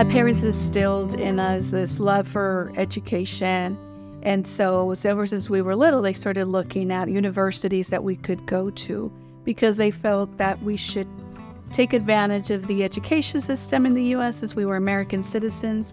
My parents instilled in us this love for education. And so ever since we were little, they started looking at universities that we could go to because they felt that we should take advantage of the education system in the U.S. as we were American citizens.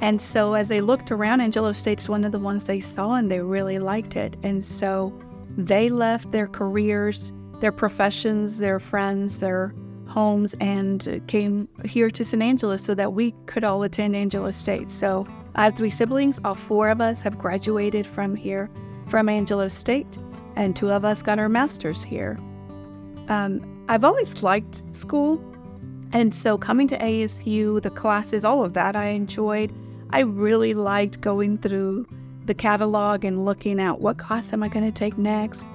And so as they looked around, Angelo State's one of the ones they saw, and they really liked it. And so they left their careers, their professions, their friends, their homes, and came here to San Angelo so that we could all attend Angelo State. So I have 3 siblings. All 4 of us have graduated from here, from Angelo State, and 2 of us got our masters here. I've always liked school, and so coming to ASU, the classes, all of that, I enjoyed. I really liked going through the catalog and looking at what class am I going to take next.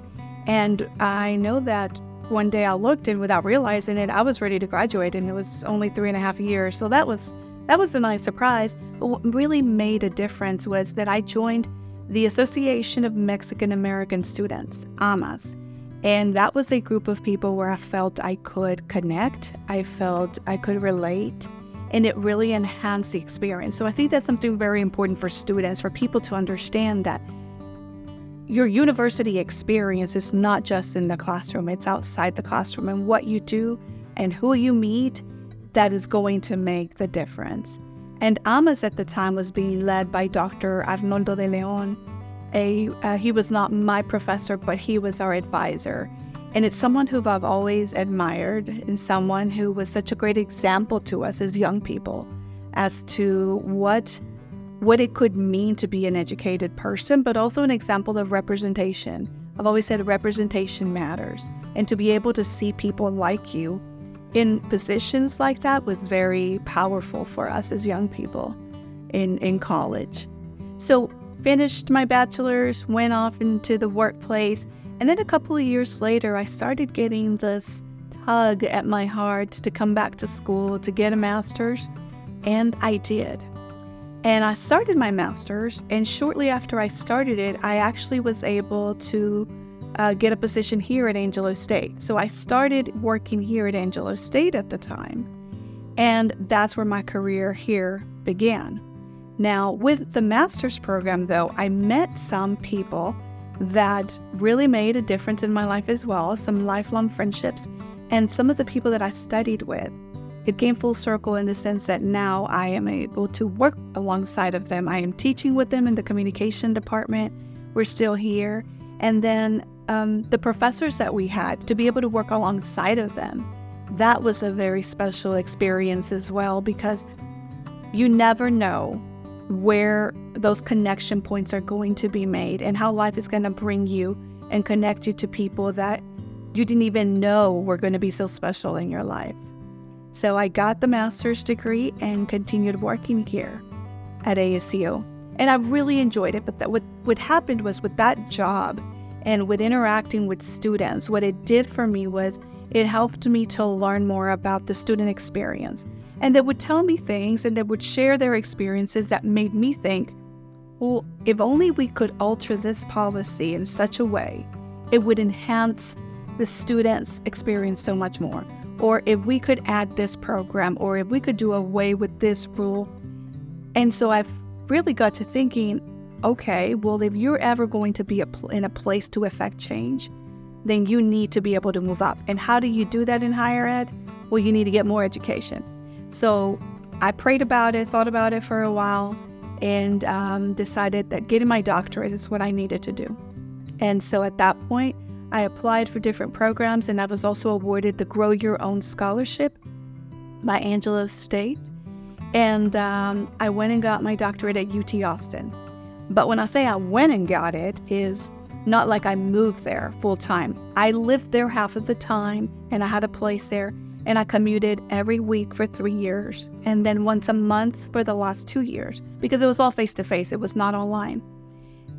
And I know that one day I looked, and without realizing it, I was ready to graduate, and it was only 3.5 years. So that was a nice surprise. But what really made a difference was that I joined the Association of Mexican American Students, AMAS. And that was a group of people where I felt I could connect, I felt I could relate, and it really enhanced the experience. So I think that's something very important for students, for people to understand that your university experience is not just in the classroom, it's outside the classroom, and what you do and who you meet, that is going to make the difference. And AMAS at the time was being led by Dr. Arnoldo de Leon. He was not my professor, but he was our advisor. And it's someone who I've always admired, and someone who was such a great example to us as young people as to what it could mean to be an educated person, but also an example of representation. I've always said representation matters. And to be able to see people like you in positions like that was very powerful for us as young people in college. So finished my bachelor's, went off into the workplace, and then a couple of years later, I started getting this tug at my heart to come back to school to get a master's, and I did. And I started my master's, and shortly after I started it, I actually was able to get a position here at Angelo State. So I started working here at Angelo State at the time, and that's where my career here began. Now, with the master's program, though, I met some people that really made a difference in my life as well, some lifelong friendships, and some of the people that I studied with. It came full circle in the sense that now I am able to work alongside of them. I am teaching with them in the communication department. We're still here. And then the professors that we had, to be able to work alongside of them, that was a very special experience as well, because you never know where those connection points are going to be made and how life is going to bring you and connect you to people that you didn't even know were going to be so special in your life. So I got the master's degree and continued working here at ASU. And I really enjoyed it. But what happened was, with that job and with interacting with students, what it did for me was it helped me to learn more about the student experience. And they would tell me things, and they would share their experiences that made me think, well, if only we could alter this policy in such a way, it would enhance the students' experience so much more. Or if we could add this program, or if we could do away with this rule. And so I've really got to thinking, okay, well, if you're ever going to be in a place to affect change, then you need to be able to move up. And how do you do that in higher ed? Well, you need to get more education. So I prayed about it, thought about it for a while, and decided that getting my doctorate is what I needed to do. And so at that point, I applied for different programs, and I was also awarded the Grow Your Own Scholarship by Angelo State. And I went and got my doctorate at UT Austin. But when I say I went and got it, is not like I moved there full time. I lived there half of the time, and I had a place there. And I commuted every week for 3 years, and then once a month for the last 2 years, because it was all face-to-face. It was not online.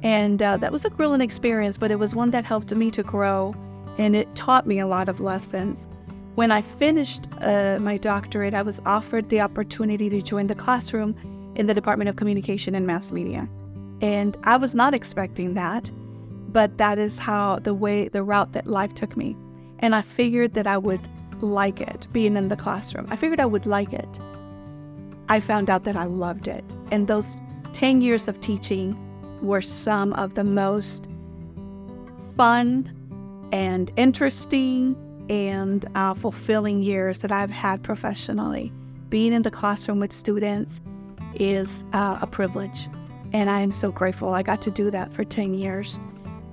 And that was a grueling experience, but it was one that helped me to grow, and it taught me a lot of lessons. When I finished my doctorate, I was offered the opportunity to join the classroom in the Department of Communication and Mass Media. And I was not expecting that, but that is the route that life took me. And I figured that I would like it, being in the classroom. I figured I would like it. I found out that I loved it. And those 10 years of teaching were some of the most fun and interesting and fulfilling years that I've had professionally. Being in the classroom with students is a privilege, and I am so grateful I got to do that for 10 years.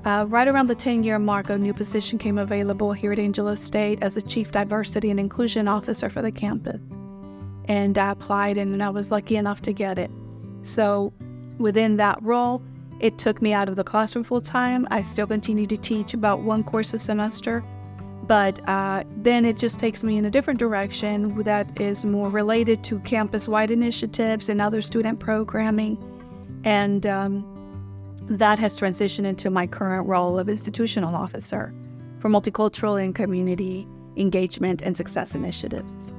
Right around the 10-year mark, a new position came available here at Angelo State as a Chief Diversity and Inclusion Officer for the campus. And I applied, and I was lucky enough to get it. So within that role, it took me out of the classroom full time. I still continue to teach about one course a semester, but then it just takes me in a different direction that is more related to campus-wide initiatives and other student programming. And that has transitioned into my current role of institutional officer for multicultural and community engagement and success initiatives.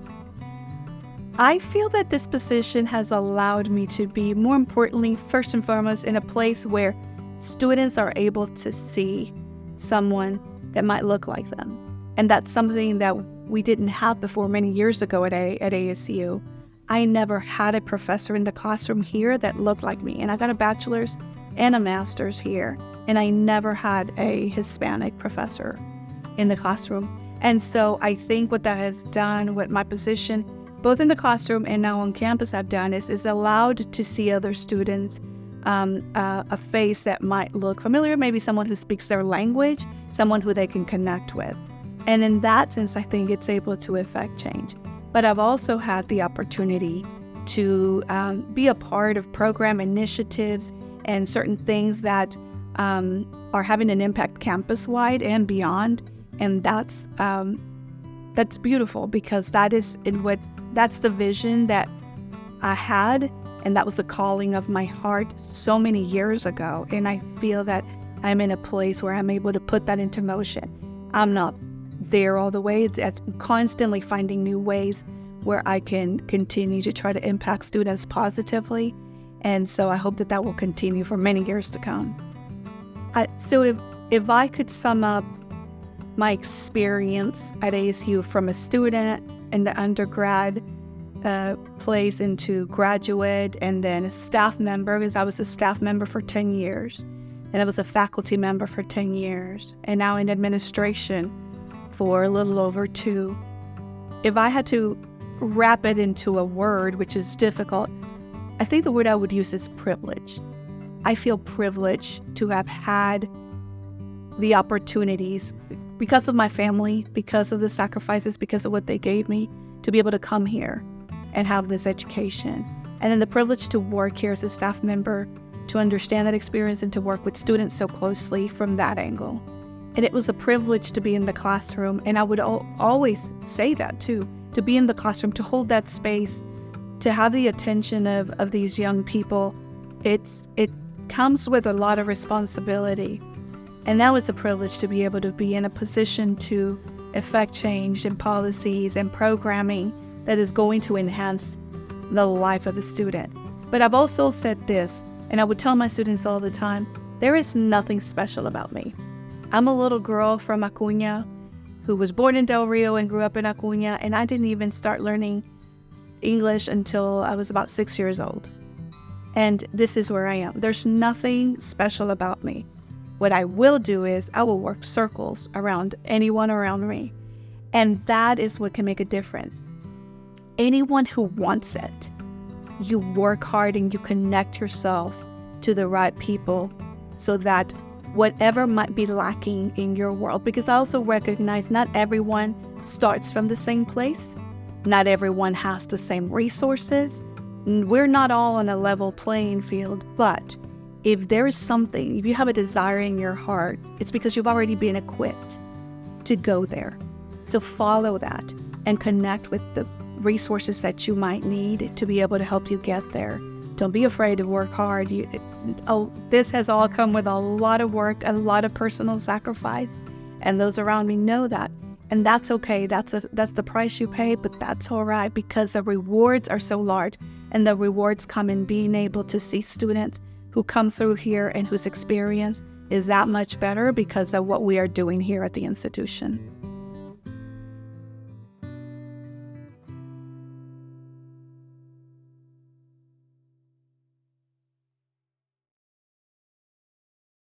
I feel that this position has allowed me to be, more importantly, first and foremost, in a place where students are able to see someone that might look like them. And that's something that we didn't have before many years ago at ASU. I never had a professor in the classroom here that looked like me. And I got a bachelor's and a master's here. And I never had a Hispanic professor in the classroom. And so I think what that has done, what my position, both in the classroom and now on campus have done, is allowed to see other students, a face that might look familiar, maybe someone who speaks their language, someone who they can connect with. And in that sense, I think it's able to affect change. But I've also had the opportunity to be a part of program initiatives and certain things that are having an impact campus-wide and beyond. And that's beautiful, because that's the vision that I had, and that was the calling of my heart so many years ago. And I feel that I'm in a place where I'm able to put that into motion. I'm not there all the way. It's constantly finding new ways where I can continue to try to impact students positively. And so I hope that will continue for many years to come. So if I could sum up my experience at ASU from a student in the undergrad place into graduate, and then a staff member, because I was a staff member for 10 years, and I was a faculty member for 10 years, and now in administration for a little over 2. If I had to wrap it into a word, which is difficult, I think the word I would use is privilege. I feel privileged to have had the opportunities, because of my family, because of the sacrifices, because of what they gave me, to be able to come here and have this education. And then the privilege to work here as a staff member, to understand that experience and to work with students so closely from that angle. And it was a privilege to be in the classroom, and I would always say that too, to be in the classroom, to hold that space, to have the attention of these young people. It comes with a lot of responsibility. And now it's a privilege to be able to be in a position to effect change in policies and programming that is going to enhance the life of the student. But I've also said this, and I would tell my students all the time, there is nothing special about me. I'm a little girl from Acuña who was born in Del Rio and grew up in Acuña, and I didn't even start learning English until I was about 6 years old. And this is where I am. There's nothing special about me. What I will do is I will work circles around anyone around me. And that is what can make a difference. Anyone who wants it, you work hard and you connect yourself to the right people so that whatever might be lacking in your world, because I also recognize not everyone starts from the same place. Not everyone has the same resources. We're not all on a level playing field, but if there is something, if you have a desire in your heart, it's because you've already been equipped to go there. So follow that and connect with the resources that you might need to be able to help you get there. Don't be afraid to work hard. This has all come with a lot of work, a lot of personal sacrifice, and those around me know that. And that's okay. That's the price you pay, but that's all right, because the rewards are so large, and the rewards come in being able to see students who come through here and whose experience is that much better because of what we are doing here at the institution.